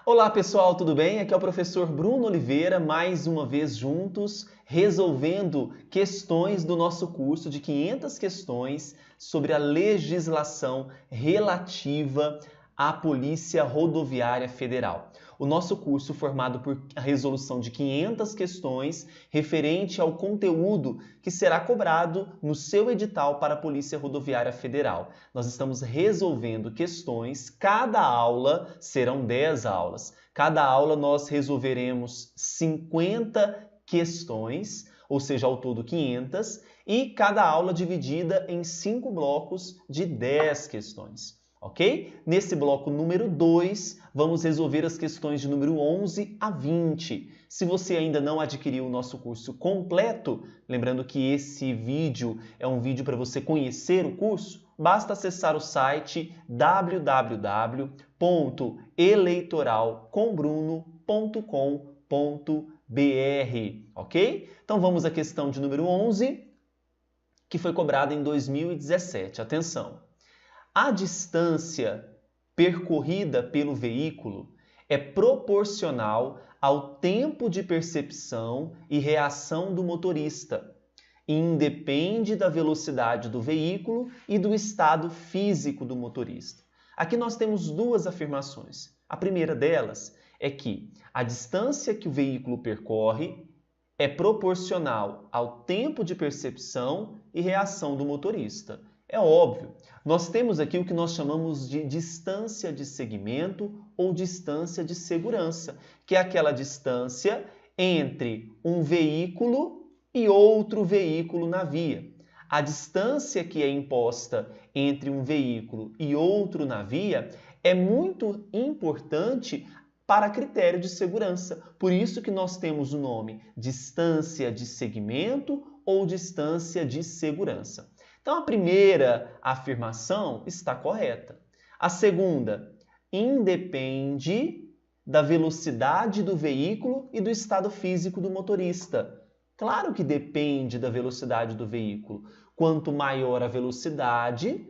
Olá pessoal, tudo bem? Aqui é o professor Bruno Oliveira, mais uma vez juntos, resolvendo questões do nosso curso de 500 questões sobre a legislação relativa à Polícia Rodoviária Federal. O nosso curso formado por a resolução de 500 questões referente ao conteúdo que será cobrado no seu edital para a Polícia Rodoviária Federal. Nós estamos resolvendo questões, cada aula serão 10 aulas. Cada aula nós resolveremos 50 questões, ou seja, ao todo 500, e cada aula dividida em 5 blocos de 10 questões. Ok? Nesse bloco número 2, vamos resolver as questões de número 11 a 20. Se você ainda não adquiriu o nosso curso completo, lembrando que esse vídeo é um vídeo para você conhecer o curso, basta acessar o site www.eleitoralcombruno.com.br, ok? Então vamos à questão de número 11, que foi cobrada em 2017. Atenção! A distância percorrida pelo veículo é proporcional ao tempo de percepção e reação do motorista e independe da velocidade do veículo e do estado físico do motorista. Aqui nós temos duas afirmações. A primeira delas é que a distância que o veículo percorre é proporcional ao tempo de percepção e reação do motorista. É óbvio, nós temos aqui o que nós chamamos de distância de segmento ou distância de segurança, que é aquela distância entre um veículo e outro veículo na via. A distância que é imposta entre um veículo e outro na via é muito importante para critério de segurança. Por isso que nós temos o nome distância de segmento ou distância de segurança. Então, a primeira afirmação está correta. A segunda, independe da velocidade do veículo e do estado físico do motorista. Claro que depende da velocidade do veículo. Quanto maior a velocidade,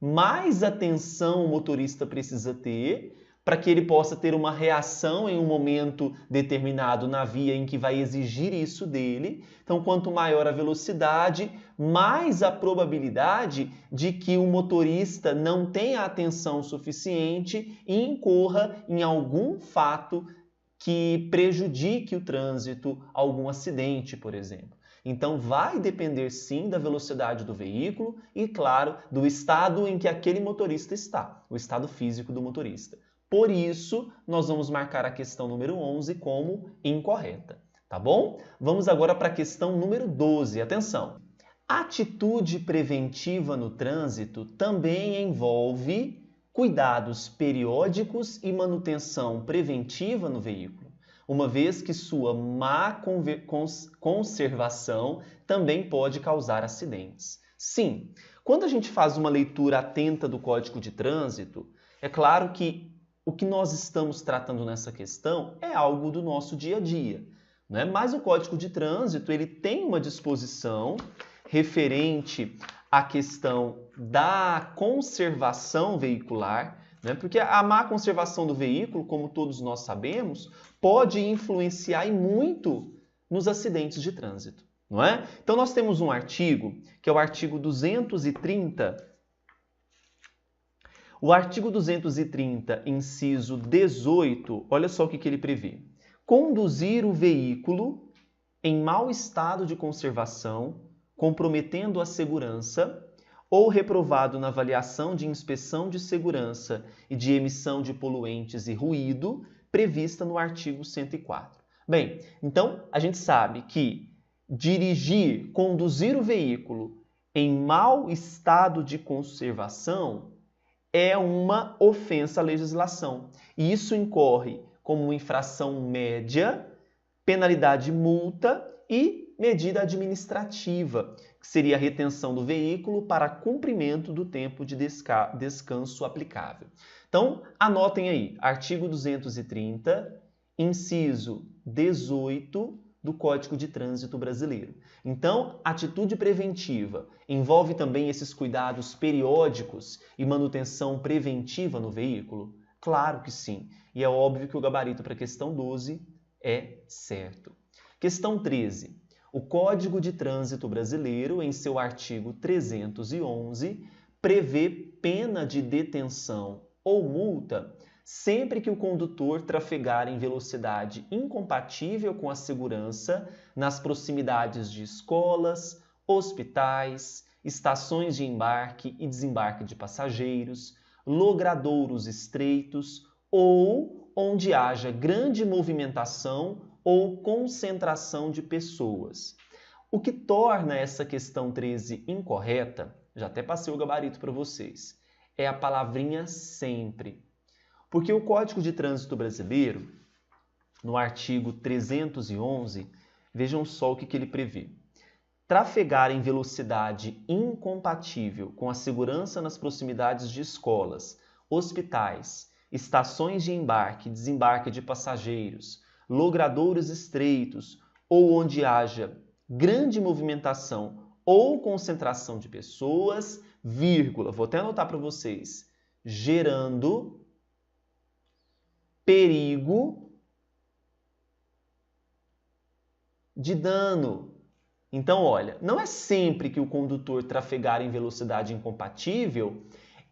mais atenção o motorista precisa ter para que ele possa ter uma reação em um momento determinado na via em que vai exigir isso dele. Então, quanto maior a velocidade, mais a probabilidade de que o motorista não tenha atenção suficiente e incorra em algum fato que prejudique o trânsito, algum acidente, por exemplo. Então, vai depender sim da velocidade do veículo e, claro, do estado em que aquele motorista está, o estado físico do motorista. Por isso, nós vamos marcar a questão número 11 como incorreta, tá bom? Vamos agora para a questão número 12. Atenção! Atitude preventiva no trânsito também envolve cuidados periódicos e manutenção preventiva no veículo, uma vez que sua má conservação também pode causar acidentes. Sim, quando a gente faz uma leitura atenta do Código de Trânsito, é claro que o que nós estamos tratando nessa questão é algo do nosso dia a dia, né? Mas o Código de Trânsito ele tem uma disposição referente à questão da conservação veicular, né? Porque a má conservação do veículo, como todos nós sabemos, pode influenciar e muito nos acidentes de trânsito, não é? Então nós temos um artigo, que é o artigo 230. O artigo 230, inciso 18, olha só o que ele prevê. Conduzir o veículo em mau estado de conservação, comprometendo a segurança, ou reprovado na avaliação de inspeção de segurança e de emissão de poluentes e ruído, prevista no artigo 104. Bem, então a gente sabe que dirigir, conduzir o veículo em mau estado de conservação é uma ofensa à legislação. E isso incorre como infração média, penalidade multa e medida administrativa, que seria a retenção do veículo para cumprimento do tempo de descanso aplicável. Então, anotem aí, artigo 230, inciso 18 do Código de Trânsito Brasileiro. Então, atitude preventiva envolve também esses cuidados periódicos e manutenção preventiva no veículo? Claro que sim. E é óbvio que o gabarito para a questão 12 é certo. Questão 13. O Código de Trânsito Brasileiro, em seu artigo 311, prevê pena de detenção ou multa sempre que o condutor trafegar em velocidade incompatível com a segurança nas proximidades de escolas, hospitais, estações de embarque e desembarque de passageiros, logradouros estreitos ou onde haja grande movimentação ou concentração de pessoas. O que torna essa questão 13 incorreta, já até passei o gabarito para vocês, é a palavrinha sempre. Porque o Código de Trânsito Brasileiro, no artigo 311, vejam só o que ele prevê. Trafegar em velocidade incompatível com a segurança nas proximidades de escolas, hospitais, estações de embarque e desembarque de passageiros, logradouros estreitos ou onde haja grande movimentação ou concentração de pessoas, vírgula, vou até anotar para vocês, gerando perigo de dano. Então, olha, não é sempre que o condutor trafegar em velocidade incompatível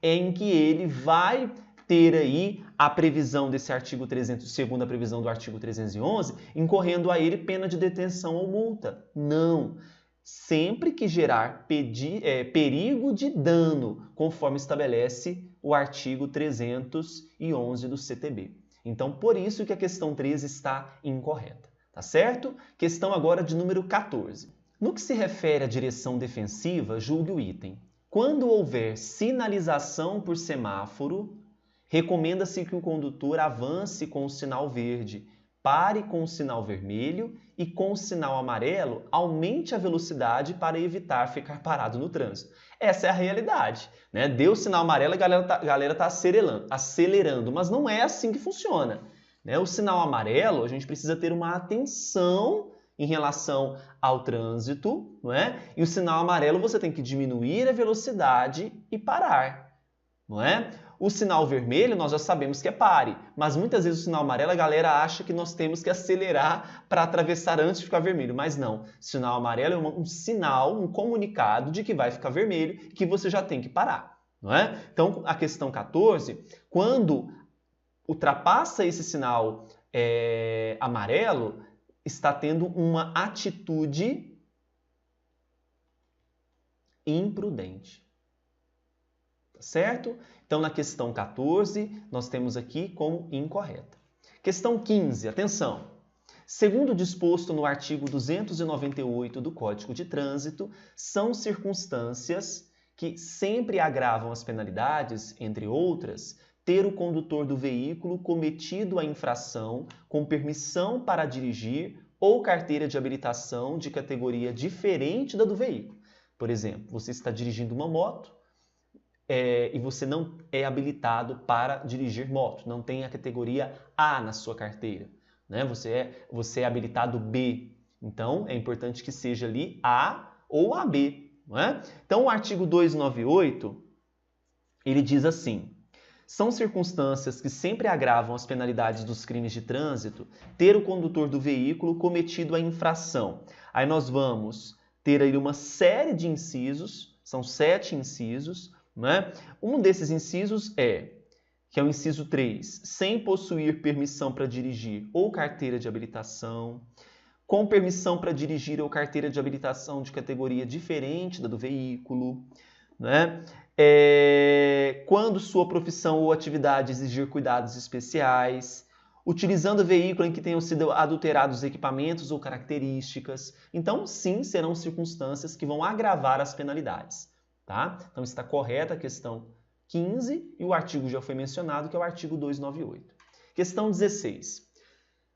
em que ele vai ter aí a previsão desse artigo 300, segundo a previsão do artigo 311, incorrendo a ele pena de detenção ou multa. Não. Sempre que gerar perigo de dano, conforme estabelece o artigo 311 do CTB. Então, por isso que a questão 13 está incorreta, tá certo? Questão agora de número 14. No que se refere à direção defensiva, julgue o item. Quando houver sinalização por semáforo, recomenda-se que o condutor avance com o sinal verde, pare com o sinal vermelho e com o sinal amarelo aumente a velocidade para evitar ficar parado no trânsito. Essa é a realidade, né? Deu o sinal amarelo, a galera tá acelerando, mas não é assim que funciona, né? O sinal amarelo, a gente precisa ter uma atenção em relação ao trânsito, não é? E o sinal amarelo você tem que diminuir a velocidade e parar, não é? O sinal vermelho nós já sabemos que é pare, mas muitas vezes o sinal amarelo a galera acha que nós temos que acelerar para atravessar antes de ficar vermelho, mas não. Sinal amarelo é um sinal, um comunicado de que vai ficar vermelho e que você já tem que parar, não é? Então, a questão 14, quando ultrapassa esse sinal amarelo, está tendo uma atitude imprudente. Tá certo? Então, na questão 14, nós temos aqui como incorreta. Questão 15, atenção. Segundo o disposto no artigo 298 do Código de Trânsito, são circunstâncias que sempre agravam as penalidades, entre outras, ter o condutor do veículo cometido a infração com permissão para dirigir ou carteira de habilitação de categoria diferente da do veículo. Por exemplo, você está dirigindo uma moto, e você não é habilitado para dirigir moto, não tem a categoria A na sua carteira, né? Você é habilitado B, então é importante que seja ali A ou AB, não é? Então o artigo 298, ele diz assim: são circunstâncias que sempre agravam as penalidades dos crimes de trânsito ter o condutor do veículo cometido a infração. Aí nós vamos ter aí uma série de incisos, são 7 incisos, né? Um desses incisos que é o inciso 3, sem possuir permissão para dirigir ou carteira de habilitação, com permissão para dirigir ou carteira de habilitação de categoria diferente da do veículo, né? Quando sua profissão ou atividade exigir cuidados especiais, utilizando veículo em que tenham sido adulterados equipamentos ou características. Então, sim, serão circunstâncias que vão agravar as penalidades. Tá? Então está correta a questão 15 e o artigo já foi mencionado, que é o artigo 298. Questão 16.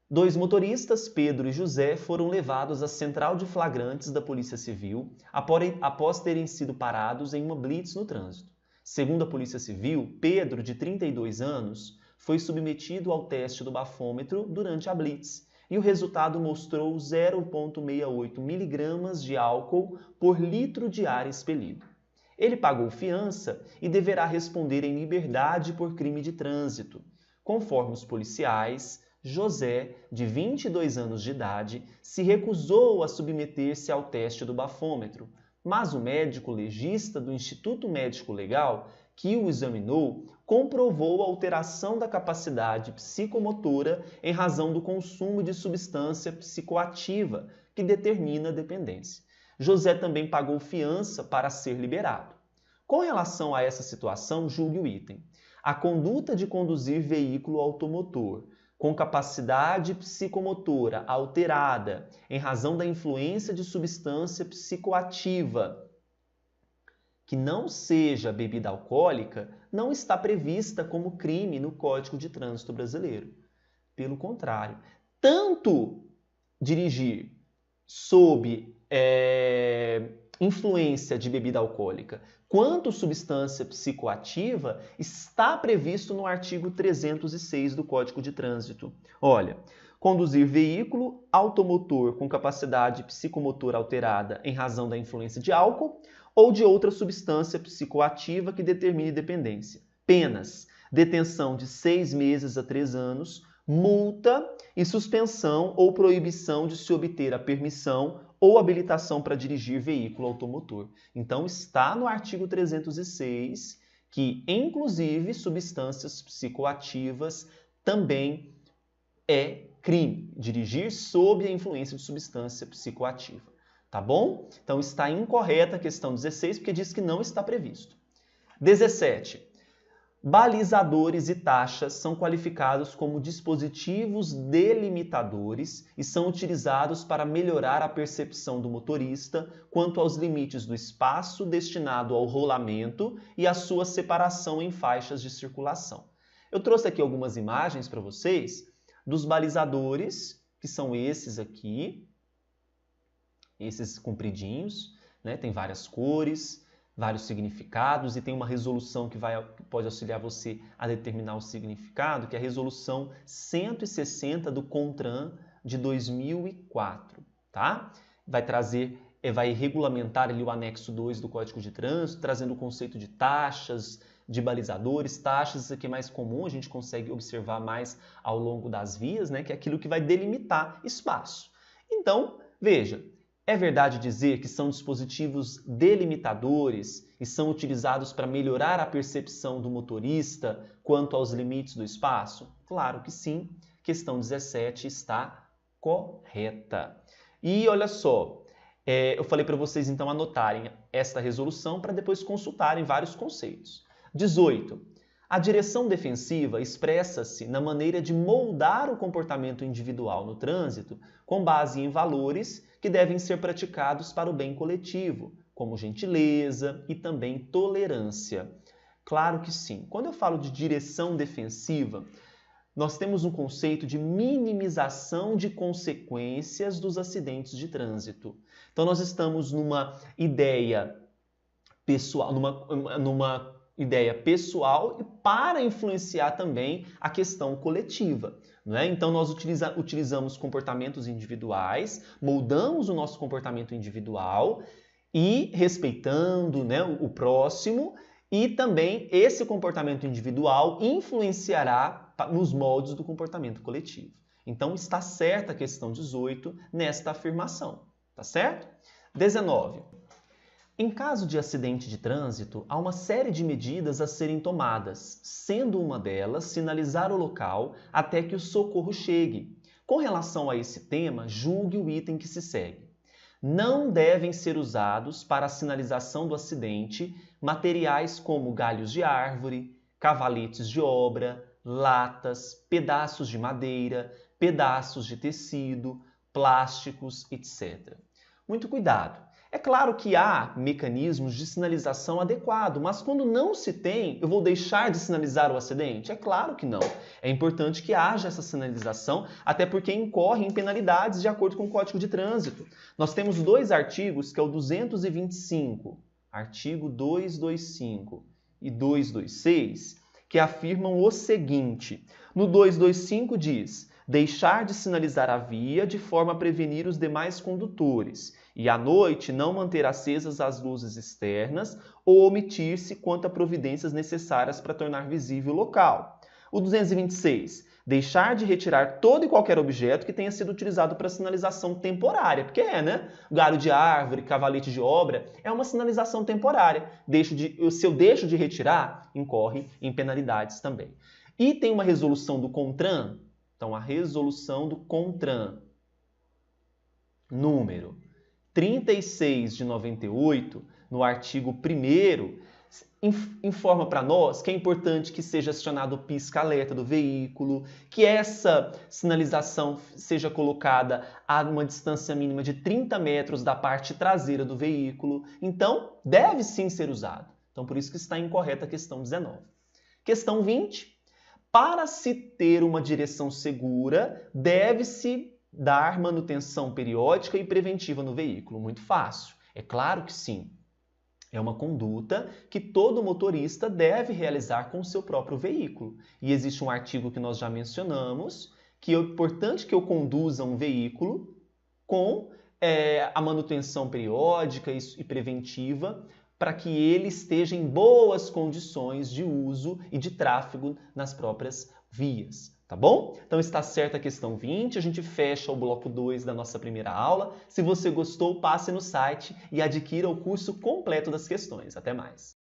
2 motoristas, Pedro e José, foram levados à central de flagrantes da Polícia Civil após terem sido parados em uma blitz no trânsito. Segundo a Polícia Civil, Pedro, de 32 anos, foi submetido ao teste do bafômetro durante a blitz e o resultado mostrou 0,68 miligramas de álcool por litro de ar expelido. Ele pagou fiança e deverá responder em liberdade por crime de trânsito. Conforme os policiais, José, de 22 anos de idade, se recusou a submeter-se ao teste do bafômetro, mas o médico legista do Instituto Médico Legal, que o examinou, comprovou a alteração da capacidade psicomotora em razão do consumo de substância psicoativa que determina a dependência. José também pagou fiança para ser liberado. Com relação a essa situação, julgue o item. A conduta de conduzir veículo automotor com capacidade psicomotora alterada em razão da influência de substância psicoativa que não seja bebida alcoólica não está prevista como crime no Código de Trânsito Brasileiro. Pelo contrário, tanto dirigir sob influência de bebida alcoólica quanto substância psicoativa está previsto no artigo 306 do Código de Trânsito. Olha, conduzir veículo automotor com capacidade psicomotora alterada em razão da influência de álcool ou de outra substância psicoativa que determine dependência. Penas: detenção de 6 meses a 3 anos, multa e suspensão ou proibição de se obter a permissão ou habilitação para dirigir veículo automotor. Então, está no artigo 306 que, inclusive, substâncias psicoativas também é crime. Dirigir sob a influência de substância psicoativa. Tá bom? Então, está incorreta a questão 16, porque diz que não está previsto. 17. Balizadores e taxas são qualificados como dispositivos delimitadores e são utilizados para melhorar a percepção do motorista quanto aos limites do espaço destinado ao rolamento e a sua separação em faixas de circulação. Eu trouxe aqui algumas imagens para vocês dos balizadores, que são esses aqui, esses compridinhos, né? Tem várias cores, vários significados e tem uma resolução que pode auxiliar você a determinar o significado, que é a resolução 160 do CONTRAN de 2004, tá? Vai regulamentar ali o anexo 2 do Código de Trânsito, trazendo o conceito de taxas, de balizadores, taxas, isso aqui é mais comum, a gente consegue observar mais ao longo das vias, né? Que é aquilo que vai delimitar espaço. Então, veja, é verdade dizer que são dispositivos delimitadores e são utilizados para melhorar a percepção do motorista quanto aos limites do espaço? Claro que sim. Questão 17 está correta. E olha só, eu falei para vocês então anotarem esta resolução para depois consultarem vários conceitos. 18. A direção defensiva expressa-se na maneira de moldar o comportamento individual no trânsito com base em valores que devem ser praticados para o bem coletivo, como gentileza e também tolerância. Claro que sim. Quando eu falo de direção defensiva, nós temos um conceito de minimização de consequências dos acidentes de trânsito. Então, nós estamos numa ideia pessoal, numa ideia pessoal e para influenciar também a questão coletiva. Não é? Então, nós utilizamos comportamentos individuais, moldamos o nosso comportamento individual e respeitando, né, o próximo, e também esse comportamento individual influenciará nos moldes do comportamento coletivo. Então, está certa a questão 18 nesta afirmação. Tá certo? 19. Em caso de acidente de trânsito, há uma série de medidas a serem tomadas, sendo uma delas sinalizar o local até que o socorro chegue. Com relação a esse tema, julgue o item que se segue. Não devem ser usados para a sinalização do acidente materiais como galhos de árvore, cavaletes de obra, latas, pedaços de madeira, pedaços de tecido, plásticos, etc. Muito cuidado! É claro que há mecanismos de sinalização adequado, mas quando não se tem, eu vou deixar de sinalizar o acidente? É claro que não. É importante que haja essa sinalização, até porque incorre em penalidades de acordo com o Código de Trânsito. Nós temos 2 artigos, que é o 225, artigo 225 e 226, que afirmam o seguinte. No 225 diz: deixar de sinalizar a via de forma a prevenir os demais condutores e à noite não manter acesas as luzes externas ou omitir-se quanto a providências necessárias para tornar visível o local. O 226, deixar de retirar todo e qualquer objeto que tenha sido utilizado para sinalização temporária. Porque né? Galho de árvore, cavalete de obra, é uma sinalização temporária. Se eu deixo de retirar, incorre em penalidades também. E tem uma resolução do CONTRAN. Então, a resolução do CONTRAN, número 36 de 98, no artigo 1º, informa para nós que é importante que seja acionado o pisca-alerta do veículo, que essa sinalização seja colocada a uma distância mínima de 30 metros da parte traseira do veículo. Então, deve sim ser usado. Então, por isso que está incorreta a questão 19. Questão 20. Para se ter uma direção segura, deve-se dar manutenção periódica e preventiva no veículo. Muito fácil. É claro que sim. É uma conduta que todo motorista deve realizar com o seu próprio veículo. E existe um artigo que nós já mencionamos, que é importante que eu conduza um veículo com a manutenção periódica e preventiva para que ele esteja em boas condições de uso e de tráfego nas próprias vias. Tá bom? Então está certa a questão 20, a gente fecha o bloco 2 da nossa primeira aula. Se você gostou, passe no site e adquira o curso completo das questões. Até mais!